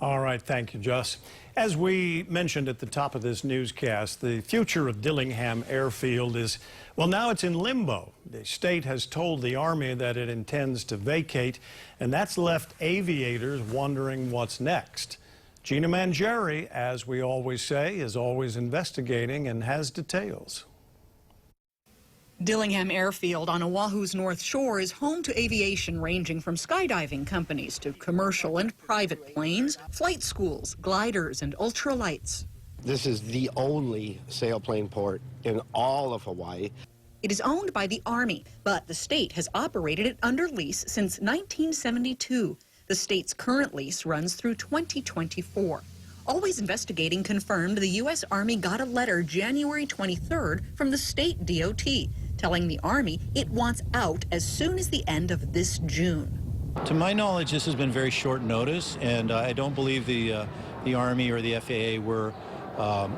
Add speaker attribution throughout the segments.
Speaker 1: All right, thank you, Jess. As we mentioned at the top of this newscast, the future of Dillingham Airfield is, well, now it's in limbo. The state has told the Army that it intends to vacate, and that's left aviators wondering what's next. Gina Mangieri, as we always say, is always investigating and has details.
Speaker 2: Dillingham Airfield on Oahu's North Shore is home to aviation ranging from skydiving companies to commercial and private planes, flight schools, gliders, and ultralights.
Speaker 3: This is the only sailplane port in all of Hawaii.
Speaker 2: It is owned by the Army, but the state has operated it under lease since 1972. The state's current lease runs through 2024. Always Investigating confirmed the U.S. Army got a letter January 23rd from the state DOT, telling the Army it wants out as soon as the end of this June.
Speaker 4: To my knowledge, this has been very short notice, and I don't believe the Army or the FAA were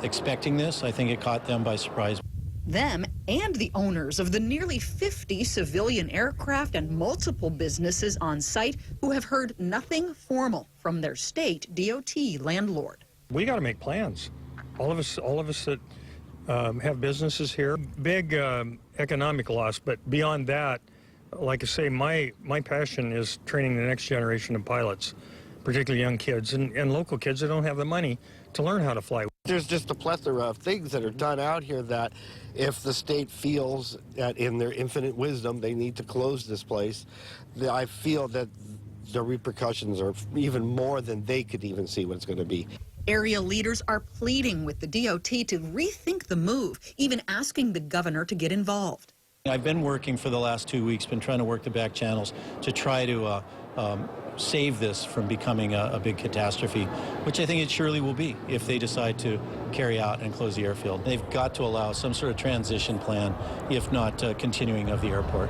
Speaker 4: expecting this. I think it caught them by surprise.
Speaker 2: Them and the owners of the nearly 50 civilian aircraft and multiple businesses on site who have heard nothing formal from their state DOT landlord.
Speaker 5: We got to make plans. All of us that have businesses here, big economic loss, but beyond that, like I say, my passion is training the next generation of pilots, particularly young kids and local kids that don't have the money to learn how to fly.
Speaker 3: There's just a plethora of things that are done out here that if the state feels that in their infinite wisdom they need to close this place, I feel that the repercussions are even more than they could even see what it's going to be.
Speaker 2: Area leaders are pleading with the DOT to rethink the move, even asking the governor to get involved.
Speaker 4: I've been working for the last 2 weeks, been trying to work the back channels to try to save this from becoming a big catastrophe, which I think it surely will be if they decide to carry out and close the airfield. They've got to allow some sort of transition plan, if not continuing of the airport.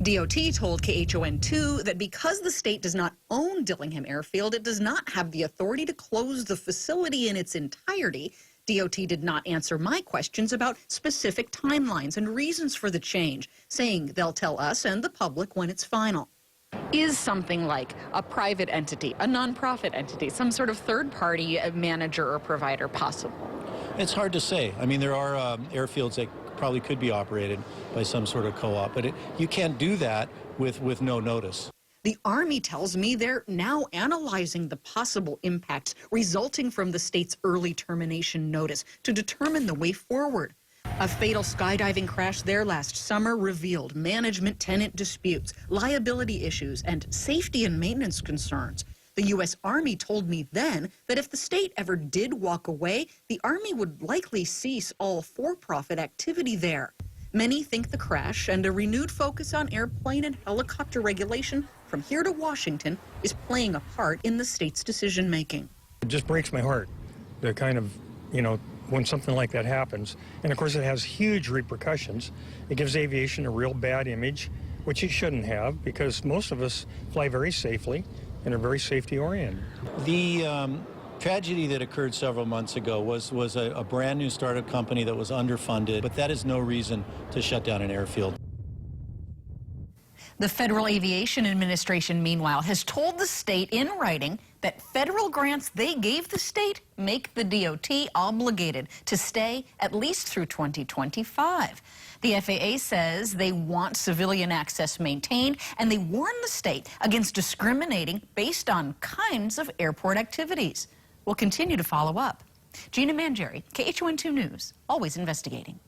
Speaker 2: DOT told KHON2 that because the state does not own Dillingham Airfield, it does not have the authority to close the facility in its entirety. DOT did not answer my questions about specific timelines and reasons for the change, saying they'll tell us and the public when it's final. Is something like a private entity, a nonprofit entity, some sort of third-party manager or provider possible?
Speaker 4: It's hard to say. I mean, there are airfields that probably could be operated by some sort of co-op, but you can't do that with no notice.
Speaker 2: The Army tells me they're now analyzing the possible impacts resulting from the state's early termination notice to determine the way forward. A fatal skydiving crash there last summer revealed management-tenant disputes, liability issues, and safety and maintenance concerns. The U.S. Army told me then that if the state ever did walk away, the Army would likely cease all for-profit activity there. Many think the crash and a renewed focus on airplane and helicopter regulation from here to Washington is playing a part in the state's decision-making.
Speaker 5: It just breaks my heart, the kind of, when something like that happens. And of course it has huge repercussions. It gives aviation a real bad image, which it shouldn't have, because most of us fly very safely and are very safety-oriented.
Speaker 4: The tragedy that occurred several months ago was a brand new startup company that was underfunded, but that is no reason to shut down an airfield.
Speaker 2: The Federal Aviation Administration, meanwhile, has told the state in writing that federal grants they gave the state make the DOT obligated to stay at least through 2025. The FAA says they want civilian access maintained, and they warn the state against discriminating based on kinds of airport activities. We'll continue to follow up. Gina Mangieri, KHON2 News, always investigating.